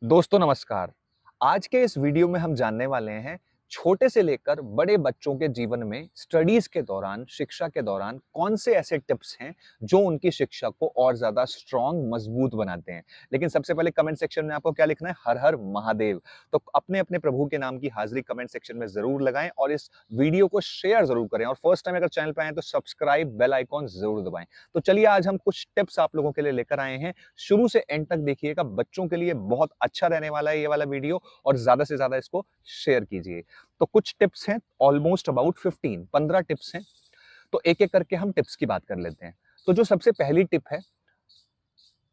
दोस्तों नमस्कार। आज के इस वीडियो में हम जानने वाले हैं छोटे से लेकर बड़े बच्चों के जीवन में स्टडीज के दौरान, शिक्षा के दौरान कौन से ऐसे टिप्स हैं जो उनकी शिक्षा को और ज्यादा स्ट्रांग, मजबूत बनाते हैं। लेकिन सबसे पहले कमेंट सेक्शन में आपको क्या लिखना है? हर हर महादेव। तो अपने अपने प्रभु के नाम की हाजिरी कमेंट सेक्शन में जरूर लगाएं और इस वीडियो को शेयर जरूर करें। और फर्स्ट टाइम अगर चैनल पे आए तो सब्सक्राइब, बेल आइकॉन जरूर दबाएं। तो चलिए आज हम कुछ टिप्स आप लोगों के लिए लेकर आए हैं। शुरू से एंड तक देखिएगा, बच्चों के लिए बहुत अच्छा रहने वाला है ये वाला वीडियो और ज्यादा से ज्यादा इसको शेयर कीजिए। तो कुछ टिप्स हैं, ऑलमोस्ट अबाउट 15 टिप्स हैं। तो एक एक करके हम टिप्स की बात कर लेते हैं। तो जो सबसे पहली टिप है,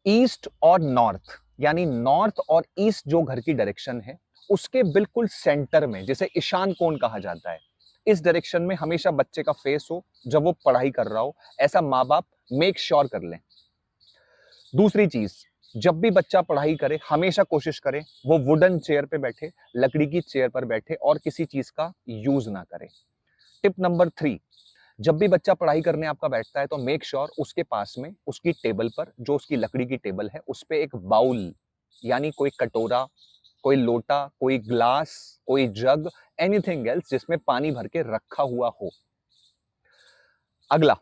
ईस्ट और नॉर्थ, यानी नॉर्थ और ईस्ट जो घर की डायरेक्शन है उसके बिल्कुल सेंटर में, जिसे ईशान कोण कहा जाता है, इस डायरेक्शन में हमेशा बच्चे का फेस हो जब वो पढ़ाई कर रहा हो। ऐसा माँ बाप मेक श्योर कर लें। दूसरी चीज, जब भी बच्चा पढ़ाई करे हमेशा कोशिश करे वो वुडन चेयर पे बैठे, लकड़ी की चेयर पर बैठे और किसी चीज का यूज ना करे। टिप नंबर 3, जब भी बच्चा पढ़ाई करने आपका बैठता है तो मेक श्योर उसके पास में, उसकी टेबल पर, जो उसकी लकड़ी की टेबल है, उस पे एक बाउल, यानी कोई कटोरा, कोई लोटा, कोई ग्लास, कोई जग, एनीथिंग एल्स जिसमें पानी भर के रखा हुआ हो। अगला,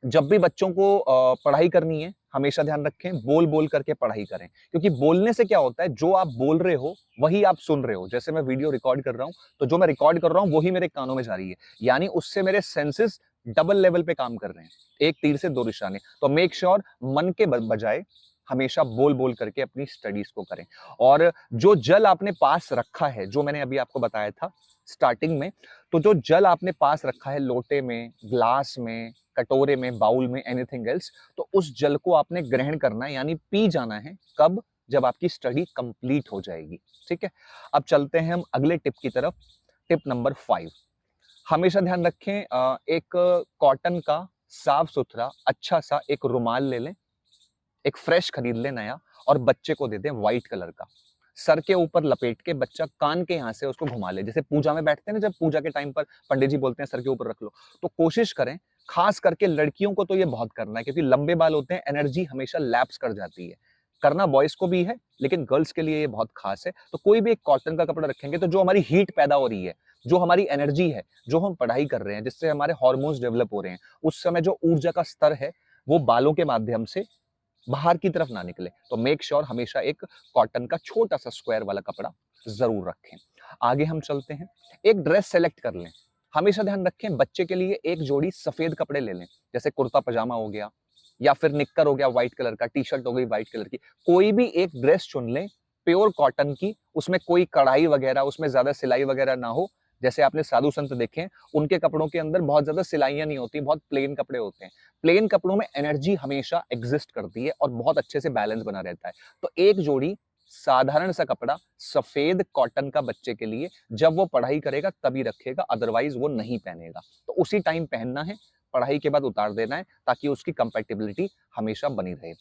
जब भी बच्चों को पढ़ाई करनी है हमेशा ध्यान रखें बोल बोल करके पढ़ाई करें, क्योंकि बोलने से क्या होता है, जो आप बोल रहे हो वही आप सुन रहे हो। जैसे मैं वीडियो रिकॉर्ड कर रहा हूं तो जो मैं रिकॉर्ड कर रहा हूं वही मेरे कानों में जा रही है, यानी उससे मेरे सेंसेस डबल लेवल पे काम कर रहे हैं। एक तीर से दो निशाने। तो मेक श्योर मन के बजाय हमेशा बोल बोल करके अपनी स्टडीज को करें। और जो जल आपने पास रखा है, जो मैंने अभी आपको बताया था स्टार्टिंग में, तो जो जल आपने पास रखा है लोटे में, ग्लास में, कटोरे में, बाउल में, एनीथिंग एल्स, तो उस जल को आपने ग्रहण करना है, यानी पी जाना है। कब? जब आपकी स्टडी कंप्लीट हो जाएगी। ठीक है, अब चलते हैं हम अगले टिप की तरफ। टिप नंबर 5, हमेशा ध्यान रखें, एक कॉटन का साफ सुथरा अच्छा सा एक रुमाल ले लें, एक फ्रेश खरीद ले नया, और बच्चे को दे दें व्हाइट कलर का। सर के ऊपर लपेट के बच्चा कान के यहां से उसको घुमा ले। जैसे पूजा में बैठते हैं ना, जब पूजा के टाइम पर पंडित जी बोलते हैं सर के ऊपर रख लो, तो कोशिश करें, खास करके लड़कियों को तो ये बहुत करना है, क्योंकि लंबे बाल होते हैं, एनर्जी हमेशा लैप्स कर जाती है। करना बॉयज को भी है लेकिन गर्ल्स के लिए ये बहुत खास है। तो कोई भी एक कॉटन का कपड़ा रखेंगे तो जो हमारी हीट पैदा हो रही है, जो हमारी एनर्जी है, जो हम पढ़ाई कर रहे हैं, जिससे हमारे हार्मोन्स डेवलप हो रहे हैं, उस समय जो ऊर्जा का स्तर है वो बालों के माध्यम से बाहर की तरफ ना निकले। तो मेक श्योर हमेशा एक कॉटन का छोटा सा स्क्वायर वाला कपड़ा जरूर रखें। आगे हम चलते हैं, एक ड्रेस सेलेक्ट कर लें। हमेशा ध्यान रखें, बच्चे के लिए एक जोड़ी सफेद कपड़े ले लें, जैसे कुर्ता पजामा हो गया, या फिर निक्कर हो गया व्हाइट कलर का, टी शर्ट हो गई व्हाइट कलर की। कोई भी एक ड्रेस चुन लें प्योर कॉटन की, उसमें कोई कढ़ाई वगैरह, उसमें ज्यादा सिलाई वगैरह ना हो। जैसे आपने साधु संत देखे हैं, उनके कपड़ों के अंदर बहुत ज्यादा सिलाइयां नहीं होती, बहुत प्लेन कपड़े होते हैं। प्लेन कपड़ों में एनर्जी हमेशा एग्जिस्ट करती है और बहुत अच्छे से बैलेंस बना रहता है। तो एक जोड़ी साधारण सा कपड़ा सफेद कॉटन का बच्चे के लिए, जब वो पढ़ाई करेगा तभी रखेगा, अदरवाइज वो नहीं पहनेगा। तो उसी टाइम पहनना है, पढ़ाई के बाद उतार देना है, ताकि उसकी कंपैटिबिलिटी हमेशा बनी रहे।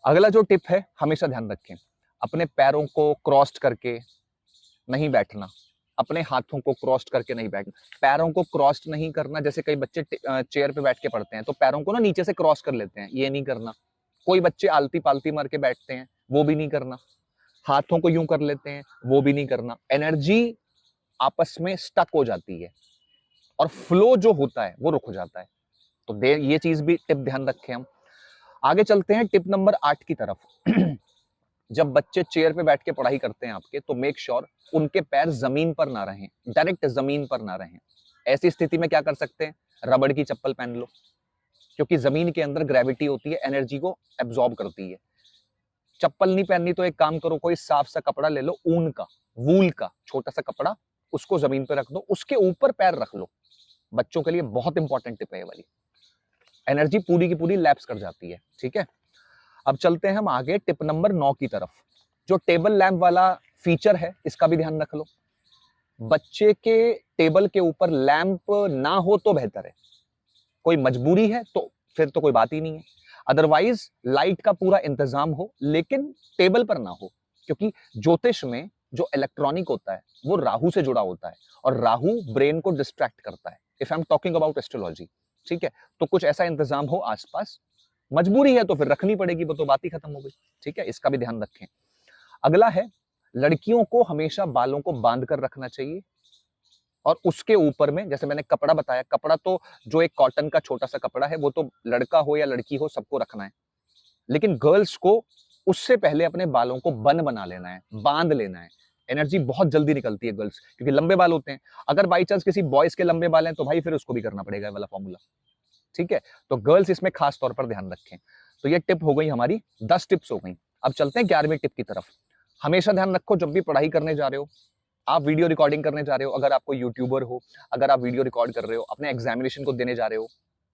अगला जो टिप है, हमेशा ध्यान रखें, अपने पैरों को क्रॉस्ड करके नहीं बैठना, अपने हाथों को क्रॉस्ड करके नहीं बैठना। पैरों को क्रॉस्ड नहीं करना, जैसे कई बच्चे चेयर पे बैठ के पढ़ते हैं तो पैरों को ना नीचे से क्रॉस कर लेते हैं, ये नहीं करना। कोई बच्चे आलती पालती मार के बैठते हैं, वो भी नहीं करना। हाथों को यूं कर लेते हैं, वो भी नहीं करना। एनर्जी आपस में स्टक हो जाती है और फ्लो जो होता है वो रुक हो जाता है। तो ये चीज भी टिप ध्यान रखें हम। आगे चलते हैं टिप नंबर 8 की तरफ। जब बच्चे चेयर पे बैठ के पढ़ाई करते हैं आपके, तो मेक श्योर उनके पैर जमीन पर ना रहें, डायरेक्ट जमीन पर ना रहें। ऐसी स्थिति में क्या कर सकते हैं? रबड़ की चप्पल पहन लो, क्योंकि जमीन के अंदर ग्रेविटी होती है, एनर्जी को एब्जॉर्ब करती है। चप्पल नहीं पहननी तो एक काम करो, कोई साफ सा कपड़ा ले लो, ऊन का, वूल का छोटा सा कपड़ा, उसको जमीन पे रख दो, उसके ऊपर पैर रख लो। बच्चों के लिए बहुत इंपॉर्टेंट टिप है ये वाली। एनर्जी पूरी की पूरी लैप्स कर जाती है। ठीक है, अब चलते हैं हम आगे टिप नंबर 9 की तरफ। जो टेबल लैंप वाला फीचर है, इसका भी ध्यान रख लो। बच्चे के टेबल के ऊपर लैंप ना हो तो बेहतर है। कोई मजबूरी है तो फिर तो कोई बात ही नहीं है, अदरवाइज लाइट का पूरा इंतजाम हो, लेकिन टेबल पर ना हो। क्योंकि ज्योतिष में जो इलेक्ट्रॉनिक होता है वो राहु से जुड़ा होता है, और राहु ब्रेन को डिस्ट्रैक्ट करता है, if I am talking about astrology. ठीक है, तो कुछ ऐसा इंतजाम हो आसपास। मजबूरी है तो फिर रखनी पड़ेगी, वो तो बात ही खत्म हो गई। ठीक है, इसका भी ध्यान रखें। अगला है, लड़कियों को हमेशा बालों को बांध कर रखना चाहिए और उसके ऊपर में, जैसे मैंने कपड़ा बताया, कपड़ा तो जो एक कॉटन का छोटा सा कपड़ा है वो तो लड़का हो या लड़की हो सबको रखना है, लेकिन गर्ल्स को उससे पहले अपने बालों को बन बना लेना है, बांध लेना है। एनर्जी बहुत जल्दी निकलती है गर्ल्स, क्योंकि लंबे बाल होते हैं। अगर बाई चांस किसी बॉयज के लंबे बाल हैं तो भाई फिर उसको भी करना पड़ेगा वाला फॉर्मूला, ठीक है। तो गर्ल्स इसमें खास तौर पर ध्यान रखें। तो ये टिप हो गई हमारी, 10 टिप्स हो गई। अब चलते हैं 11वीं टिप की तरफ। हमेशा ध्यान रखो, जब भी पढ़ाई करने जा रहे हो, आप वीडियो रिकॉर्डिंग करने जा रहे हो, अगर आप कोई यूट्यूबर हो, अगर आप वीडियो रिकॉर्ड कर रहे हो, अपने एग्जामिनेशन को देने जा रहे हो,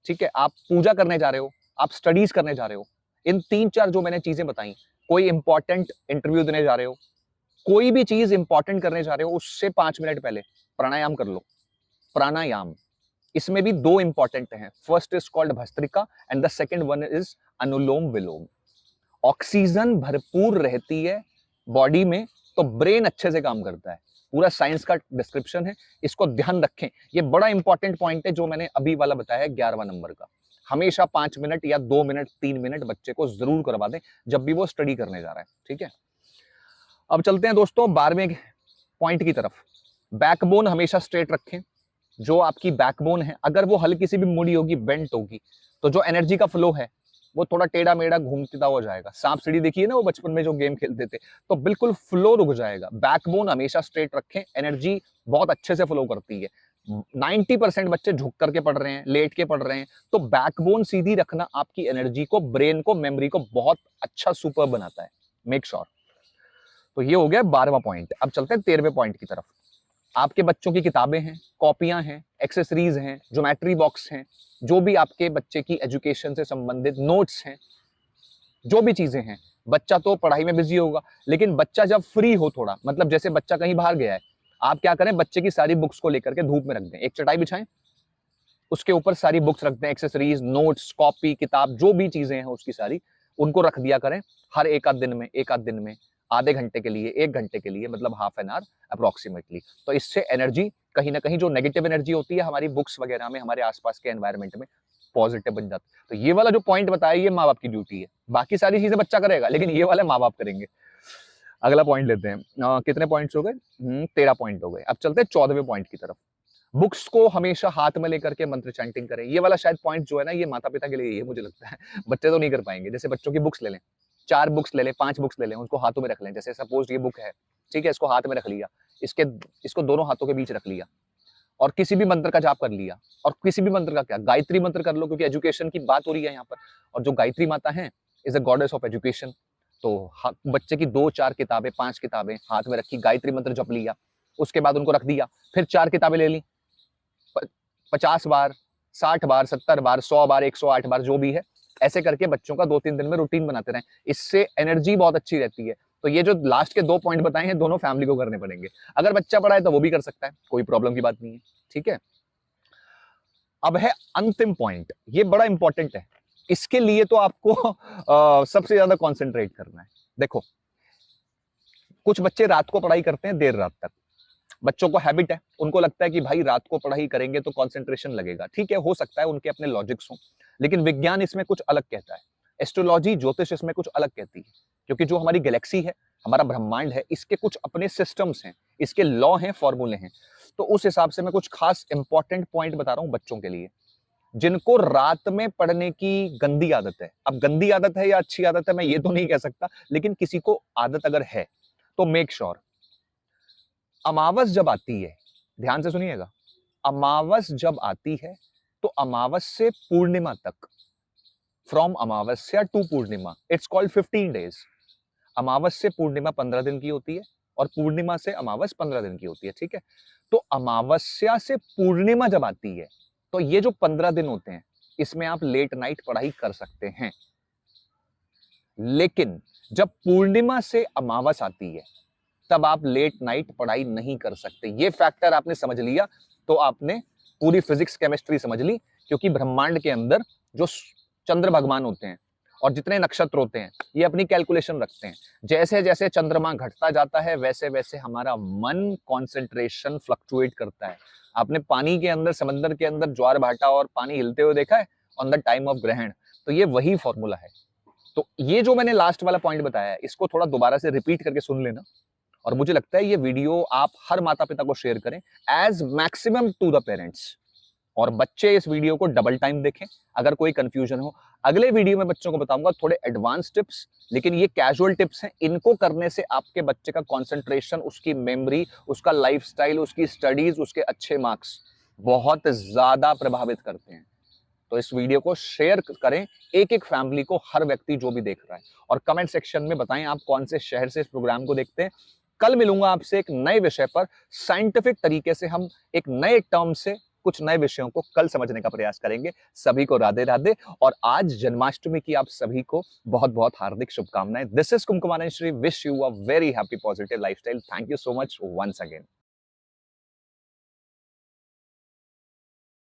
ठीक है, आप पूजा करने जा रहे हो, आप स्टडीज करने जा रहे हो, इन 3-4 जो मैंने चीजें बताई, कोई इंपॉर्टेंट इंटरव्यू देने जा रहे हो, कोई भी चीज इंपॉर्टेंट करने जा रहे हो, उससे 5 मिनट पहले प्राणायाम कर लो। प्राणायाम, इसमें भी 2 इंपॉर्टेंट हैं। First is called bhastrika and the second one is anulom vilom. Oxygen भरपूर रहती है बॉडी में तो ब्रेन अच्छे से काम करता है। पूरा साइंस का डिस्क्रिप्शन है, इसको ध्यान रखें। ये बड़ा इंपॉर्टेंट पॉइंट है जो मैंने अभी वाला बताया है 11वां नंबर का। हमेशा 5 मिनट या 2 मिनट 3 मिनट बच्चे को जरूर करवा दें जब भी वो स्टडी करने जा रहा है, ठीक है। अब चलते हैं दोस्तों 12वें पॉइंट की तरफ। बैकबोन हमेशा स्ट्रेट रखें। जो आपकी बैकबोन है, अगर वो हल्की सी भी मुड़ी होगी, बेंट होगी, तो जो एनर्जी का फ्लो है वो थोड़ा टेढ़ा मेढ़ा घूमता हो जाएगा। सांप सीढ़ी देखिए ना, वो बचपन में जो गेम खेलते थे, तो बिल्कुल फ्लो रुक जाएगा। बैकबोन हमेशा स्ट्रेट रखें, एनर्जी बहुत अच्छे से फ्लो करती है। 90% बच्चे झुक करके पढ़ रहे हैं, लेट के पढ़ रहे हैं, तो बैकबोन सीधी रखना आपकी एनर्जी को, ब्रेन को, मेमोरी को बहुत अच्छा सुपर बनाता है। Make sure. तो ये हो गया 12वां पॉइंट। अब चलते हैं 13वें पॉइंट की तरफ। आपके बच्चों की किताबें हैं, कॉपियां हैं, एक्सेसरीज हैं, ज्योमेट्री बॉक्स हैं, जो भी आपके बच्चे की एजुकेशन से संबंधित नोट्स हैं, जो भी चीजें हैं। बच्चा तो पढ़ाई में बिजी होगा, लेकिन बच्चा जब फ्री हो थोड़ा, मतलब जैसे बच्चा कहीं बाहर गया है, आप क्या करें, बच्चे की सारी बुक्स को लेकर के धूप में रख दें, एक चटाई बिछाएं, उसके ऊपर सारी बुक्स रख दें, एक्सेसरीज, नोट्स, कॉपी, किताब, जो भी चीजें हैं उसकी सारी, उनको रख दिया करें। हर एक आध दिन में आधे घंटे के लिए, 1 घंटे के लिए, मतलब हाफ एन आवर अप्रोक्सीमेटली। तो इससे एनर्जी कहीं ना कहीं, जो नेगेटिव एनर्जी होती है हमारी बुक्स वगैरह में, हमारे आसपास के एनवायरनमेंट में, पॉजिटिव बन जाती है। तो ये वाला जो पॉइंट बताया, ये माँ बाप की ड्यूटी है। बाकी सारी चीजें बच्चा करेगा, लेकिन ये वाले माँ बाप करेंगे। अगला पॉइंट लेते हैं। कितने पॉइंट्स हो गए? 13 पॉइंट हो गए। अब चलते हैं 14वें पॉइंट की तरफ। बुक्स को हमेशा हाथ में लेकर के मंत्र चैंटिंग करें। ये वाला शायद पॉइंट जो है ना, ये माता पिता के लिए ये मुझे लगता है, बच्चे तो नहीं कर पाएंगे। जैसे बच्चों की बुक्स ले लें, 4 बुक्स ले लें, 5 बुक्स ले लें, उनको हाथों में रख लें। जैसे सपोज ये बुक है, ठीक है, इसको हाथ में रख लिया, इसको दोनों हाथों के बीच रख लिया और किसी भी मंत्र का जाप कर लिया। और किसी भी मंत्र का क्या, गायत्री मंत्र कर लो, क्योंकि एजुकेशन की बात हो रही है यहाँ पर। और जो गायत्री माता है is a goddess of education. तो बच्चे की 2-4 किताबें, 5 किताबें हाथ में रखी, गायत्री मंत्र जप लिया, उसके बाद उनको रख दिया, फिर 4 किताबें ले ली, 50 बार, 60 बार, 70 बार, 100 बार, 108 बार, जो भी है, ऐसे करके बच्चों का 2-3 दिन में रूटीन बनाते रहें। इससे एनर्जी बहुत अच्छी रहती है। तो ये जो लास्ट के 2 पॉइंट बताए हैं, दोनों फैमिली को करने पड़ेंगे। अगर बच्चा पढ़ा है तो वो भी कर सकता है, कोई प्रॉब्लम की बात नहीं है, ठीक है। अब है अंतिम पॉइंट, ये बड़ा इंपॉर्टेंट है। इसके लिए तो आपको सबसे ज्यादा कॉन्सेंट्रेट करना है। देखो, कुछ बच्चे रात को पढ़ाई करते हैं, देर रात तक। बच्चों को हैबिट है, उनको लगता है कि भाई रात को पढ़ाई करेंगे तो कंसंट्रेशन लगेगा। ठीक है, हो सकता है उनके अपने लॉजिक्स हों, लेकिन विज्ञान इसमें कुछ अलग कहता है। एस्ट्रोलॉजी, ज्योतिष इसमें कुछ अलग कहती है, क्योंकि जो हमारी गैलेक्सी है, हमारा ब्रह्मांड है, इसके कुछ अपने सिस्टम्स हैं, इसके लॉ हैं, फॉर्मूले हैं। तो उस हिसाब से मैं कुछ खास इंपॉर्टेंट पॉइंट बता रहा हूं बच्चों के लिए, जिनको रात में पढ़ने की गंदी आदत है। अब गंदी आदत है या अच्छी आदत है मैं ये तो नहीं कह सकता, लेकिन किसी को आदत अगर है तो मेक श्योर, अमावस जब आती है, ध्यान से सुनिएगा, अमावस जब आती है तो अमावस से पूर्णिमा तक, from Amavasya to Purnima, it's called 15 days. अमावस से पूर्णिमा 15 दिन की होती है और पूर्णिमा से अमावस 15 दिन की होती है, ठीक है। तो अमावस्या से पूर्णिमा जब आती है तो ये जो 15 दिन होते हैं, इसमें आप लेट नाइट पढ़ाई कर सकते हैं। लेकिन जब पूर्णिमा से अमावस आती है तब आप लेट नाइट पढ़ाई नहीं कर सकते। ये फैक्टर आपने समझ लिया तो आपने पूरी फिजिक्स केमिस्ट्री समझ ली, क्योंकि ब्रह्मांड के अंदर जो चंद्र भगवान होते हैं और जितने नक्षत्र होते हैं, ये अपनी कैलकुलेशन रखते हैं। जैसे जैसे चंद्रमा घटता जाता है, वैसे वैसे हमारा मन कंसंट्रेशन फ्लक्चुएट करता है। आपने पानी के अंदर, समंदर के अंदर ज्वार भाटा और पानी हिलते हुए देखा है ऑन द टाइम ऑफ ग्रहण, तो ये वही फॉर्मूला है। तो ये जो मैंने लास्ट वाला पॉइंट बताया है, इसको थोड़ा दोबारा से रिपीट करके सुन लेना, और मुझे लगता है ये वीडियो आप हर माता पिता को शेयर करें as maximum to the parents, और बच्चे इस वीडियो को डबल टाइम देखें अगर कोई कंफ्यूजन हो। अगले वीडियो में बच्चों को बताऊंगा थोड़े एडवांस टिप्स, लेकिन ये कैजुअल टिप्स हैं, इनको करने से आपके बच्चे का कंसंट्रेशन, उसकी मेमोरी, उसका लाइफस्टाइल, उसकी स्टडीज, उसके अच्छे मार्क्स बहुत ज्यादा प्रभावित करते हैं। तो इस वीडियो को शेयर करें एक एक फैमिली को, हर व्यक्ति जो भी देख रहा है, और कमेंट सेक्शन में बताएं आप कौन से शहर से इस प्रोग्राम को देखते हैं। कल मिलूंगा आपसे एक नए विषय पर, साइंटिफिक तरीके से हम एक नए टर्म से कुछ नए विषयों को कल समझने का प्रयास करेंगे। सभी को राधे राधे, और आज जन्माष्टमी की आप सभी को बहुत बहुत हार्दिक शुभकामनाएं। This is Kumkumar Shri, wish you a very happy positive lifestyle. Thank you so much once again.